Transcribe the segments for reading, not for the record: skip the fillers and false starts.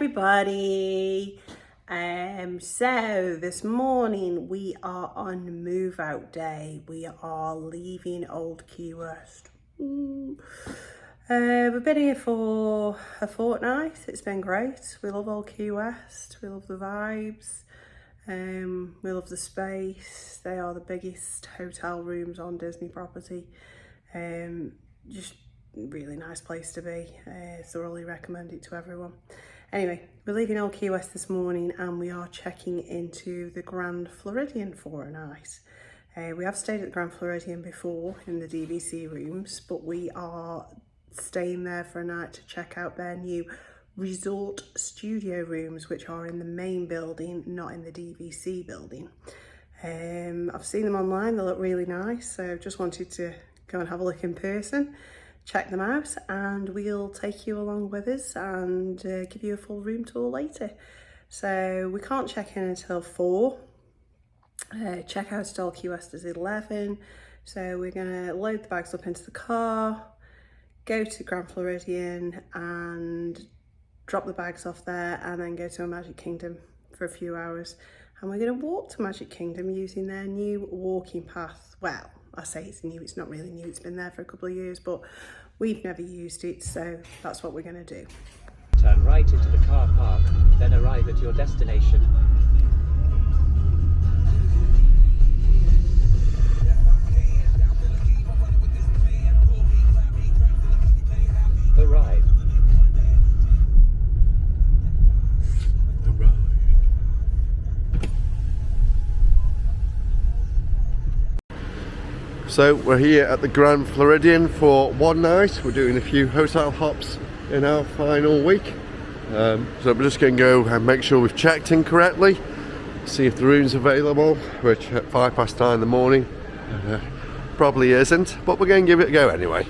everybody. So this morning we are on move out day. We are leaving Old Key West. We've been here for a fortnight. It's been great. We love Old Key West. We love the vibes. We love the space. They are the biggest hotel rooms on Disney property. Just really nice place to be. Thoroughly recommend it to everyone. Anyway, we're leaving Old Key West this morning and we are checking into the Grand Floridian for a night. We have stayed at the Grand Floridian before in the DVC rooms, but we are staying there for a night to check out their new resort studio rooms, which are in the main building, not in the DVC building. I've seen them online, they look really nice, so just wanted to go and have a look in person, check them out, and we'll take you along with us and give you a full room tour later. So we can't check in until 4. Check out at Old Key West is 11. So we're gonna load the bags up into the car, go to Grand Floridian and drop the bags off there, and then go to a Magic Kingdom for a few hours. And we're gonna walk to Magic Kingdom using their new walking path. Well, I say it's new, it's not really new, it's been there for a couple of years, but we've never used it, so that's what we're going to do. Turn right into the car park, then arrive at your destination. Arrive. So we're here at the Grand Floridian for one night. We're doing a few hotel hops in our final week. So we're just going to go and make sure we've checked in correctly, see if the room's available, which at 9:05 in the morning probably isn't, but we're going to give it a go anyway.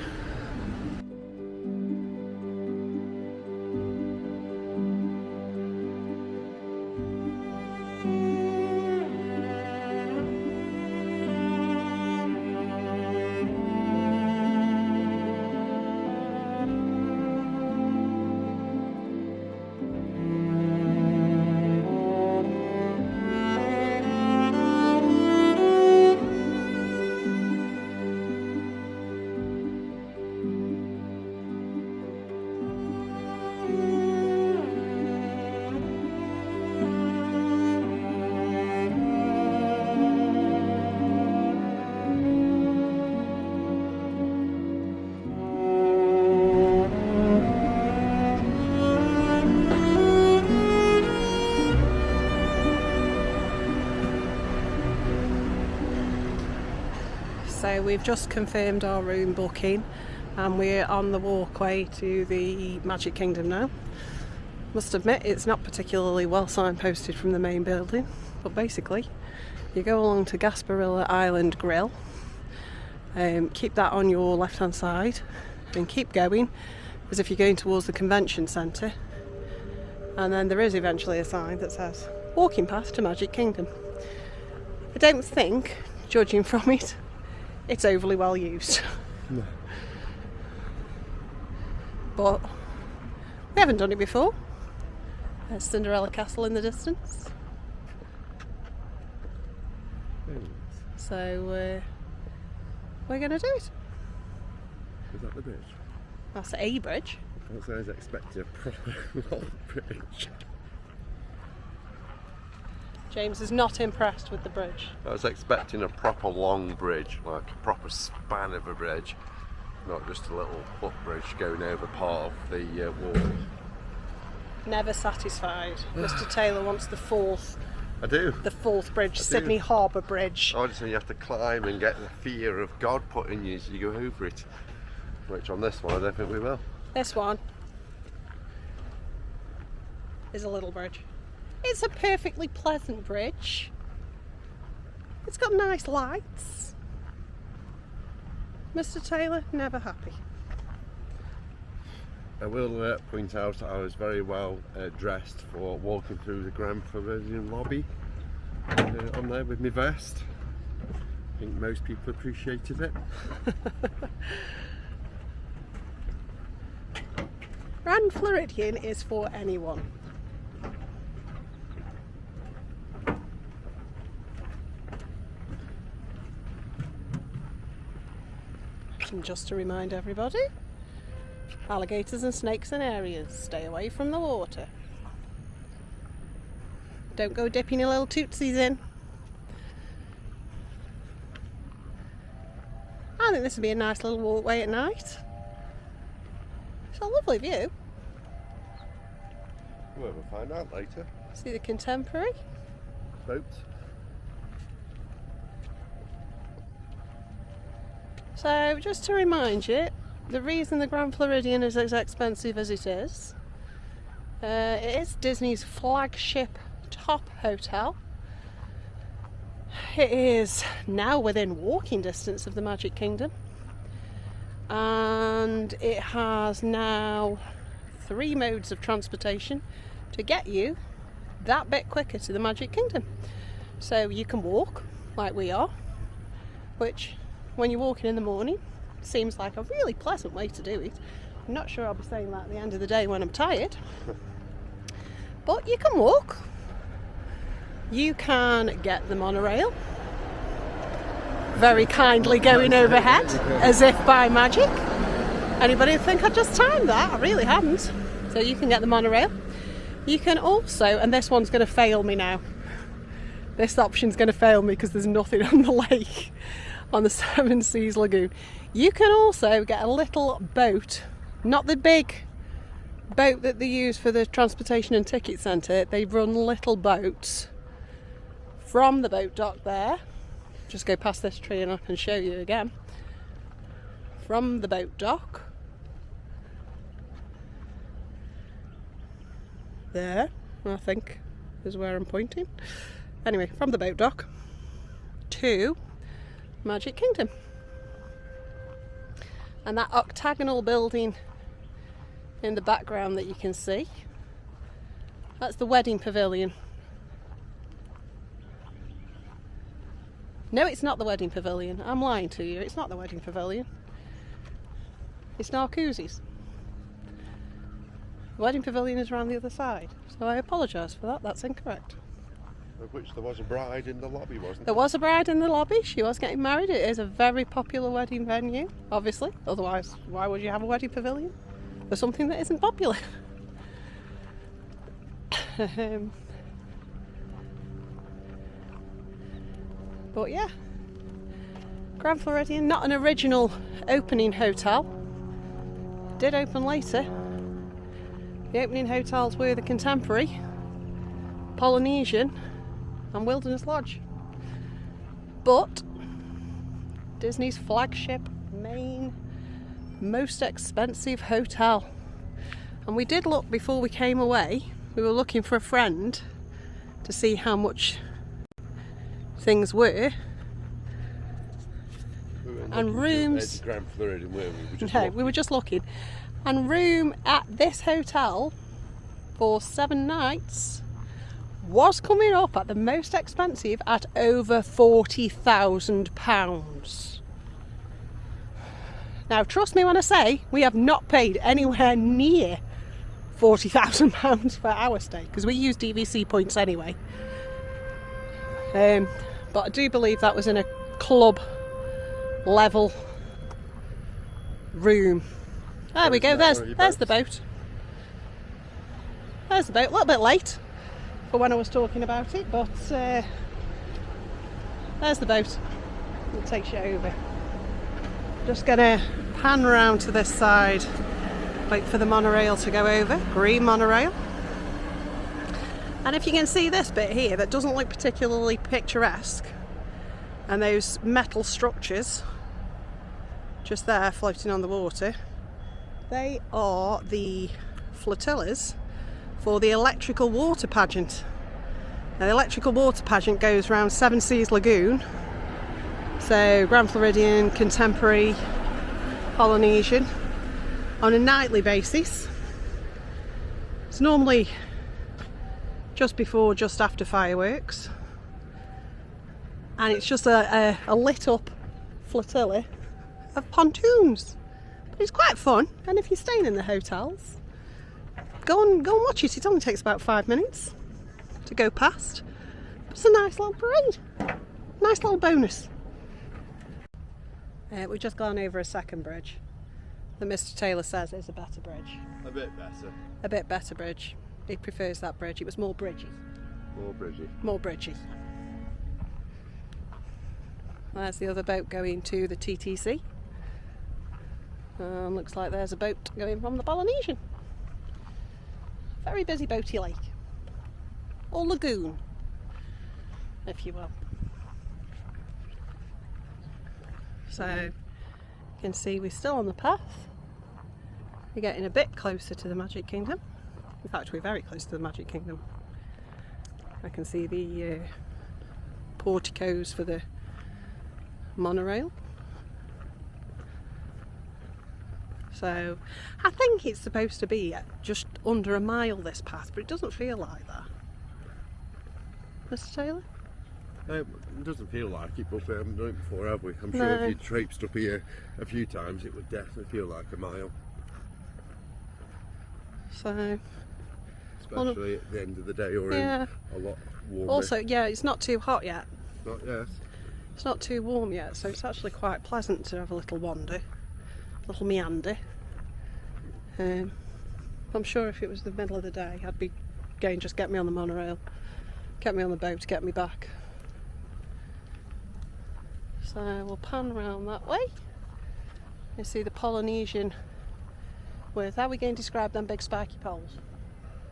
So we've just confirmed our room booking and we're on the walkway to the Magic Kingdom now. Must admit it's not particularly well signposted from the main building, but basically you go along to Gasparilla Island Grill, keep that on your left hand side and keep going as if you're going towards the convention centre, and then there is eventually a sign that says walking path to Magic Kingdom. I don't think, judging from it, it's overly well used. No. But we haven't done it before. There's Cinderella Castle in the distance. So we're going to do it. Is that the bridge? That's a bridge. I was expecting a proper long bridge. James is not impressed with the bridge. I was expecting a proper long bridge, like a proper span of a bridge, not just a little footbridge going over part of the wall. Never satisfied. Mr. Taylor wants the fourth. I do. The fourth bridge, Sydney Harbour Bridge. I just think you have to climb and get the fear of God put in you as you go over it. Which on this one I don't think we will. This one is a little bridge. It's a perfectly pleasant bridge. It's got nice lights. Mr. Taylor, never happy. I will point out I was very well dressed for walking through the Grand Floridian lobby on there with my vest. I think most people appreciated it. Grand Floridian is for anyone. And just to remind everybody, alligators and snakes in areas, stay away from the water. Don't go dipping your little tootsies in. I think this would be a nice little walkway at night. It's a lovely view. We'll find out later. See the contemporary. Boats. So just to remind you, the reason the Grand Floridian is as expensive as it is Disney's flagship top hotel. It is now within walking distance of the Magic Kingdom, and it has now 3 modes of transportation to get you that bit quicker to the Magic Kingdom. So you can walk like we are, which when you're walking in the morning seems like a really pleasant way to do it. I'm not sure I'll be saying that at the end of the day when I'm tired, but you can walk. You can get the monorail, very kindly going overhead as if by magic. Anybody think I just timed that? I really hadn't. So you can get the monorail. You can also, and this one's going to fail me now, this option's going to fail me because there's nothing on the lake, on the Seven Seas Lagoon. You can also get a little boat, not the big boat that they use for the transportation and ticket centre. They run little boats from the boat dock there. Just go past this tree and I can show you again. From the boat dock, there, I think is where I'm pointing. Anyway, from the boat dock to Magic Kingdom. And that octagonal building in the background that you can see, that's the wedding pavilion. No, it's not the wedding pavilion. I'm lying to you. It's not the wedding pavilion. It's Narcoossee's. The wedding pavilion is around the other side. So I apologise for that. That's incorrect. Of which there was a bride in the lobby, wasn't there? There was a bride in the lobby. She was getting married. It is a very popular wedding venue, obviously. Otherwise, why would you have a wedding pavilion for something that isn't popular? But yeah, Grand Floridian, not an original opening hotel. Did open later. The opening hotels were the Contemporary, Polynesian and Wilderness Lodge. But Disney's flagship, main, most expensive hotel. And we did look before we came away. We were looking for a friend to see how much things were. And rooms. Grand Floridian, weren't we? No, we were just looking. And room at this hotel for 7 nights was coming up at the most expensive at over £40,000. Now, trust me when I say we have not paid anywhere near £40,000 for our stay because we use DVC points anyway. But I do believe that was in a club level room. There we go, there's the boat. There's the boat, a little bit late for when I was talking about it, but there's the boat. It takes you over. Just gonna pan round to this side, wait for the monorail to go over, green monorail. And if you can see this bit here that doesn't look particularly picturesque, and those metal structures just there floating on the water, they are the flotillas for the electrical water pageant. Now, the electrical water pageant goes around Seven Seas Lagoon, so Grand Floridian, Contemporary, Polynesian, on a nightly basis. It's normally just before, just after fireworks, and it's just a lit up flotilla of pontoons. But it's quite fun, and if you're staying in the hotels, go and watch it. It only takes about 5 minutes to go past. It's a nice little parade, nice little bonus. We've just gone over a second bridge that Mr. Taylor says is a better bridge. A bit better. A bit better bridge. He prefers that bridge. It was more bridgy. More bridgy. More bridgy. There's the other boat going to the TTC. Looks like there's a boat going from the Polynesian. Very busy boaty lake. Or lagoon, if you will. So, you can see we're still on the path. We're getting a bit closer to the Magic Kingdom. In fact, we're very close to the Magic Kingdom. I can see the porticos for the monorail. So, I think it's supposed to be just under a mile this path, but it doesn't feel like that. Mr. Taylor? It doesn't feel like it, but we haven't done it before, have we? I'm sure if you traipsed up here a few times, it would definitely feel like a mile. So, especially at the end of the day, or in a lot warmer. Also, yeah, it's not too hot yet. Not yet. It's not too warm yet, so it's actually quite pleasant to have a little wander, a little meander. I'm sure if it was the middle of the day, I'd be going just get me on the monorail, get me on the boat, get me back. So we'll pan round that way. You see the Polynesian with, how are we going to describe them big spiky poles?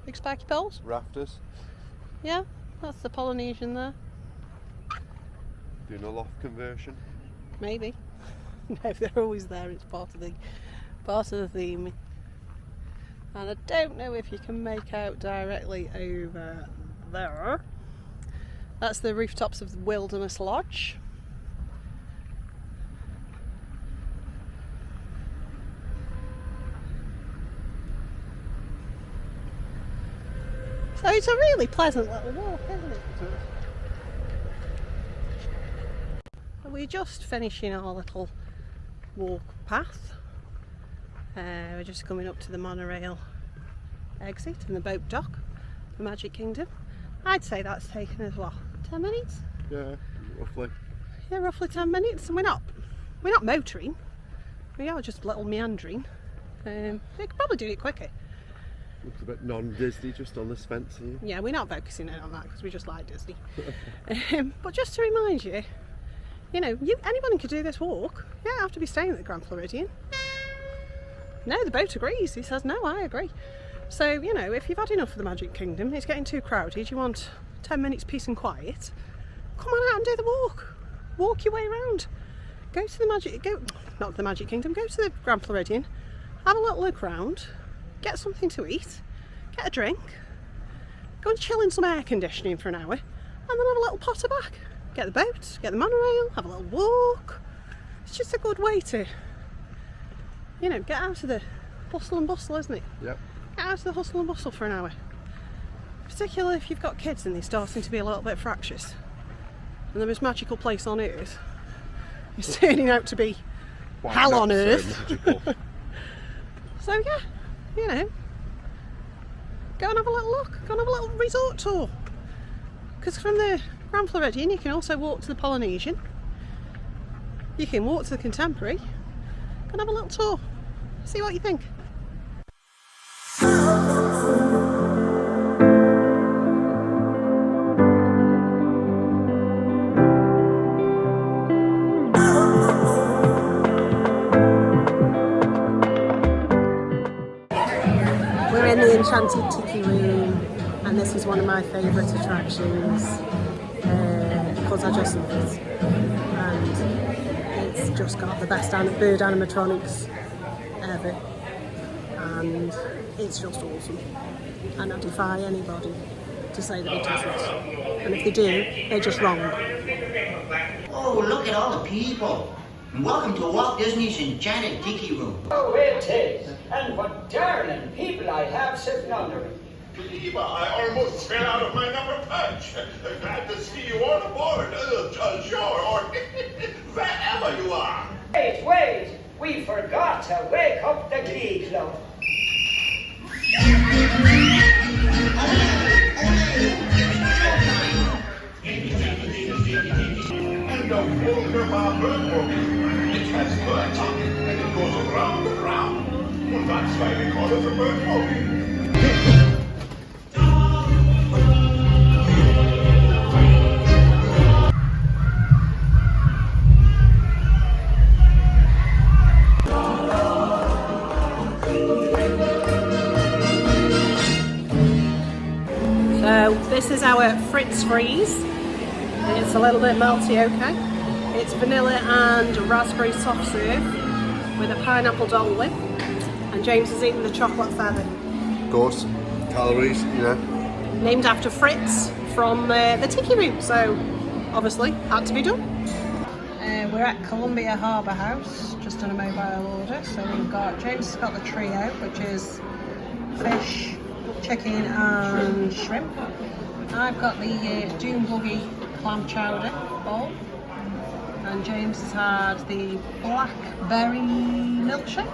Big spiky poles? Rafters. Yeah, that's the Polynesian there. Doing a loft conversion. Maybe. No, they're always there. It's part of the theme. And I don't know if you can make out directly over there. That's the rooftops of the Wilderness Lodge. So it's a really pleasant little walk, isn't it? We're just finishing our little walk path. We're just coming up to the monorail exit and the boat dock, the Magic Kingdom. I'd say that's taken us what, 10 minutes? Yeah, roughly. Yeah, roughly 10 minutes, and we're not motoring. We are just little meandering. We could probably do it quicker. Looks a bit non-Disney just on this fence here. Yeah, we're not focusing in on that because we just like Disney. But just to remind you, you know, anyone could do this walk. You don't have to be staying at the Grand Floridian. No, the boat agrees. He says, no, I agree. So, you know, if you've had enough of the Magic Kingdom, it's getting too crowded, you want 10 minutes peace and quiet, come on out and do the walk. Walk your way around. Go to the not the Magic Kingdom, go to the Grand Floridian, have a little look around, get something to eat, get a drink, go and chill in some air conditioning for an hour, and then have a little potter back. Get the boat, get the monorail, have a little walk. It's just a good way to, you know, get out of the bustle and bustle, isn't it? Yep. Get out of the hustle and bustle for an hour. Particularly if you've got kids and they're starting to be a little bit fractious. And the most magical place on earth is turning out to be hell on earth. So yeah, you know, go and have a little look, go and have a little resort tour. Because from the Grand Floridian you can also walk to the Polynesian, you can walk to the Contemporary, go and have a little tour, see what you think. We're in the Enchanted Tiki Room, and this is one of my favourite attractions because I just love it, and it's just got the best bird animatronics ever, and it's just awesome, and I defy anybody to say that it isn't, and if they do, they're just wrong. Oh, look at all the people. And welcome to Walt Disney's Enchanted Tiki Room. Oh, it is. And what darling people I have sitting under it. Eva, I almost fell out of my number punch. Glad to see you on board. Sure, or wherever you are. Wait, we forgot to wake up the Glee Club. And don't wonder my bird will be. has bird tongue, and it goes around and round. Well, that's why they call it a bird movie. So this is our Fritz Freeze. It's a little bit melty, okay? It's vanilla and raspberry soft serve with a pineapple Dole Whip. And James is eating the chocolate feather. Of course, calories, you know. Named after Fritz from the Tiki Room, so obviously had to be done. We're at Columbia Harbour House, just on a mobile order. So we've got, James has got the trio, which is fish, chicken and shrimp. I've got the Dune Buggy clam chowder bowl. And James has had the blackberry milkshake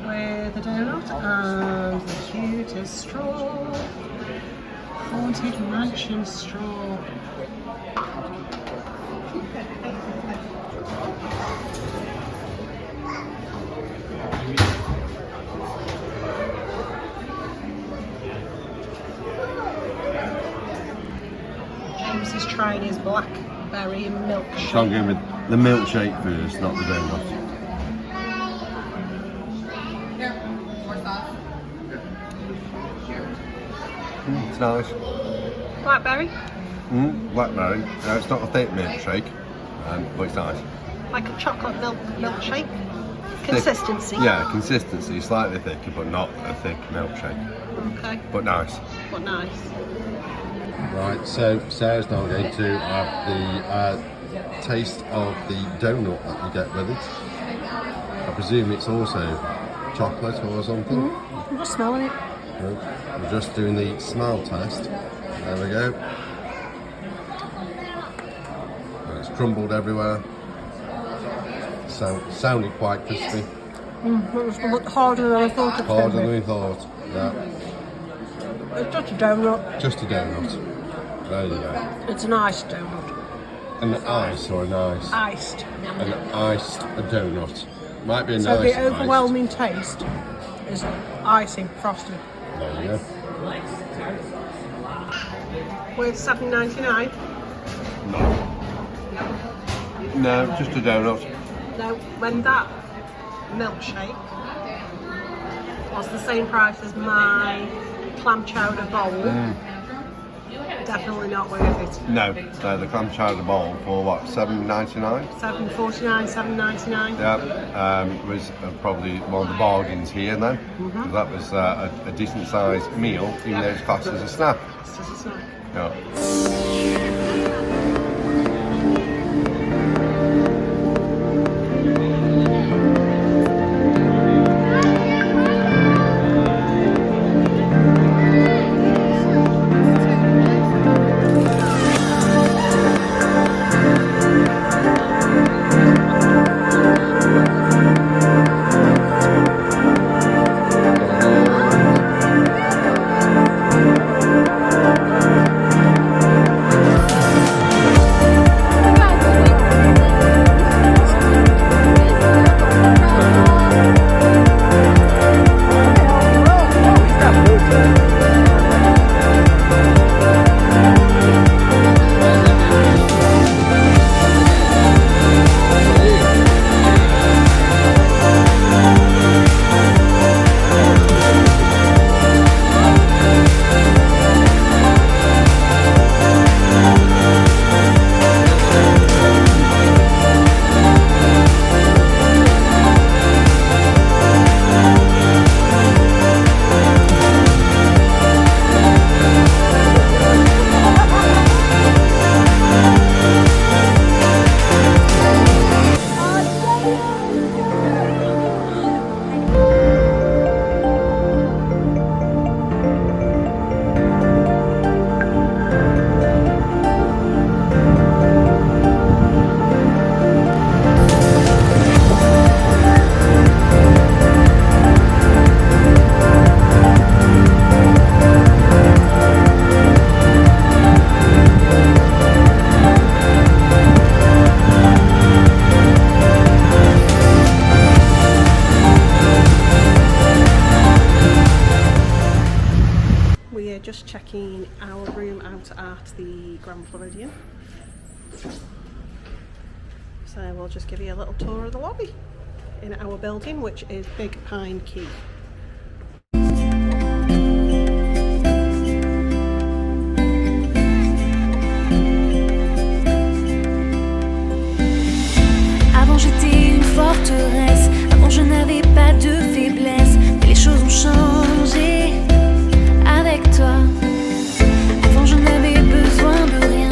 with a donut and the cutest straw. Haunted Mansion straw. James is trying his blackberry milkshake. So I'm going with the milkshake first, not the donut. It's nice. Blackberry? Blackberry. No, it's not a thick milkshake, but it's nice. Like a chocolate milkshake? Consistency? Yeah, consistency. Slightly thicker, but not a thick milkshake. Okay. But nice. But nice. Right, so Sarah's now going to have the taste of the donut that you get with it. I presume it's also chocolate or something. I'm just smelling it. Right. We're just doing the smell test. There we go. And it's crumbled everywhere. Sounded quite crispy. It was harder than I thought it Harder would than be. we thought. Yeah. It's just a donut. Just a donut. There you go. It's an iced donut. An ice or an ice? Iced. An iced donut. Might be a So nice the overwhelming taste is icing, frosting. There you go. With $7.99. No, just a donut. Now, when that milkshake was the same price as my clam chowder bowl, definitely not worth it. No, so the clam chowder bowl for what, $7.99? $7.49, $7.99. Yeah, was probably one of the bargains here then. That was a decent sized meal, even though it's classed as a snack. It's just a snack. Yeah. So we'll just give you a little tour of the lobby in our building, which is Big Pine Key. Avant j'étais une forteresse, avant je n'avais pas de faiblesse, mais les choses ont changé avec toi. Avant je n'avais besoin de rien,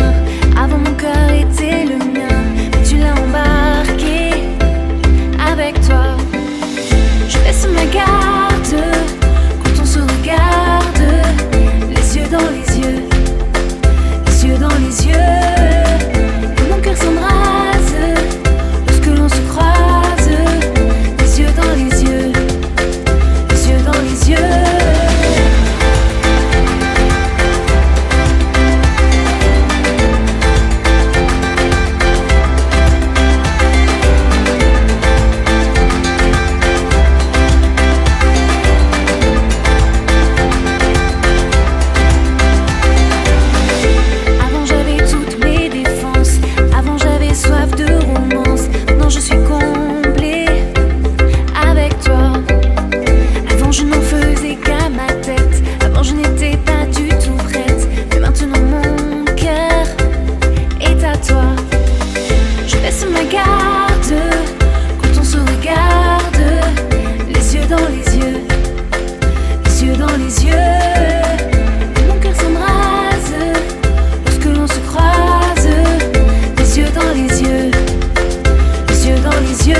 avant mon cœur était le mien, mais tu l'as embarqué avec toi. Je laisse ma garde quand on se regarde, les yeux dans les yeux, les yeux dans les yeux, et mon cœur s'embrase lorsque l'on se croise, les yeux dans les yeux, les yeux dans les yeux. Avant j'avais toutes mes défenses, avant j'avais soif de romance, maintenant je suis comblée avec toi. Avant je n'en faisais qu'à ma tête, avant je n'étais pas du tout prête, mais maintenant mon cœur est à toi. Je laisse ma garde quand on se regarde, les yeux dans les yeux, les yeux dans les yeux, et mon cœur s'embrase lorsque l'on se croise, les yeux dans les yeux, les yeux dans les yeux.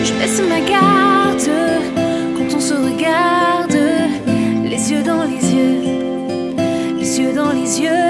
Je laisse ma garde quand on se regarde, les yeux dans les yeux, les yeux dans les yeux.